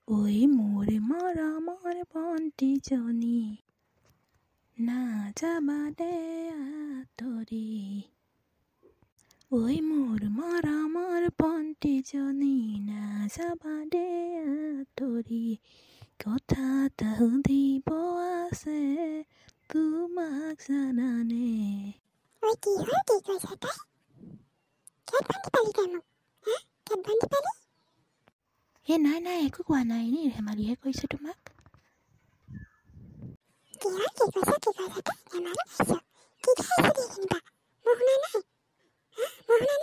ঐ মোৰে মৰমৰ ভণ্টিজনী নাযাবা দে আঁতৰি ঐ মোৰ মৰমৰ ভণ্টিজনী নাযাবা দে আঁতৰি কথা এটা সুধিব আছে তোমাক জানানে ঐ কি হ'ল কি কৈছা তাই কেত বান্ধি পালি তই মোক কেত বান্ধি পালি নাই একো কোৱা নাই এনেই ধেমালিহে কৰিছে তোমাক কি হ'ল কি কৈছা তই ধেমালি কৰিছ কি খাইছ দে যেনিবা মই শুনা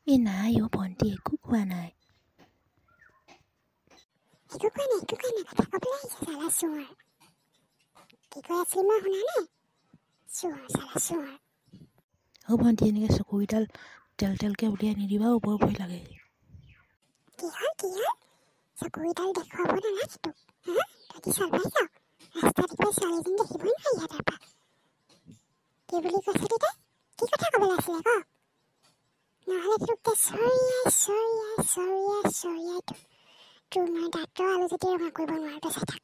নাই নাই অ' ভণ্টি একো কোৱা নাই একো কোৱা নাই কথা ক'বলৈ আহিছে চালা চোৰ কি কৈ আছিলি মই শুনা নাই চোৰ চালা চোৰ অ' ভণ্টি এনেকৈ চকুকেইডাল তেলকৈ উলিয়াই নিদিবা বৰ ভয় লাগে কি হ'ল চকুকেইডাল দেখুৱাব নালাগে তোক তহঁতি চাল পাইছ ৰাস্তাত গৈ ছোৱালীজনী দেখিবই নোৱাৰি ইয়াৰ পৰা কি বুলি কৈছিলি তই কি কথা ক'বলৈ আছিলে ক নহ'লে তোক চৰিয়াই তোৰ মই দাঁতৰ আলু যদি ৰঙা কৰিব নোৱাৰো তই চাই থাক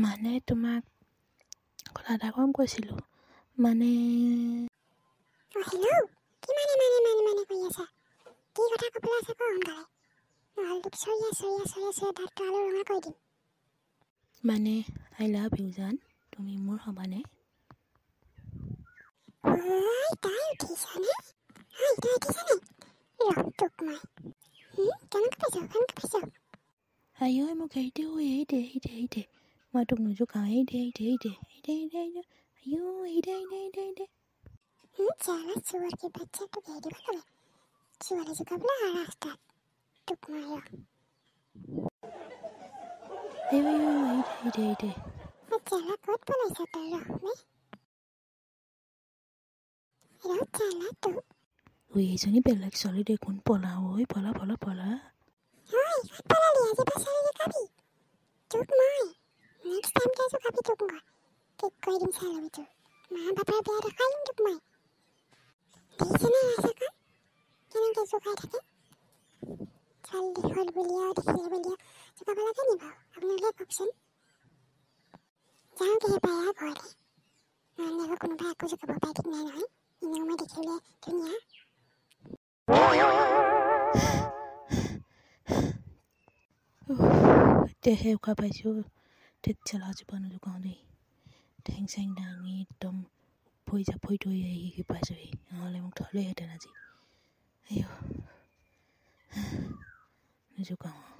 মানে তোমাক কথা এটা কম কৈছিলোঁ মানে অঁ হেল্ল' কি মানে কৰি আছে কি কথা ক'বলৈ আছে ক সোনকালে নহ'লে তোক চৰিয়াই দাঁতৰ আলু ৰঙা কৰি দিম মানে আই লাভ ইউ জান তুমি মোৰ হ'বানে তই উঠিছনে ৰ তোক মই কেনেকৈ পাইছ আই ঐ মোক এৰি দে মই তোক নোজোকাওঁ এৰি দে চালা চোৰ কি বাচ্চা তোক এৰি দিব লাগে ছোৱালী জোকাবলৈ অহা ৰাস্তাত তোক মই এৰি দে চালা ক'ত পলাইছ তই ৰ চালা তোক এইজনী বেলেগ ছোৱালী দেখোন পলা ঐ পলা ক'ত পলালি আজি পৰা ছোৱালী জোকাবি তোক মই নেক্সট টাইম তই জোকাবি তোক মই ঠিক কৰি দিম চাই ল'বি তোৰ মা বাপাৰ বেয়া দেখাই দিম তোক মই দেখিছেনে ৰাস্তাখন কেনেকৈ জোকাই থাকে ছোৱালী দীঘল বুলিয়ে দেখিলে বুলিয়ে জোকাব লাগে নি বাৰু আপোনালোকে কওকচোন যাওঁগৈহে পায় ঘৰলৈ নহ'লে আকৌ কোনোবাই আকৌ জোকাব পাৰে ঠিক নাই নহয় এনেও মই দেখিলে ধুনীয়া এতিয়াহে উশাহ পাইছোঁ তেতিয়ালা জোপা নোজোকাওঁ দেই ঠেং চেং দাঙি একদম জাপৰি ধৰি আহি পাইছোঁহি নহ'লে মোক থ'লেহেঁতেন আজি নোজোকাওঁ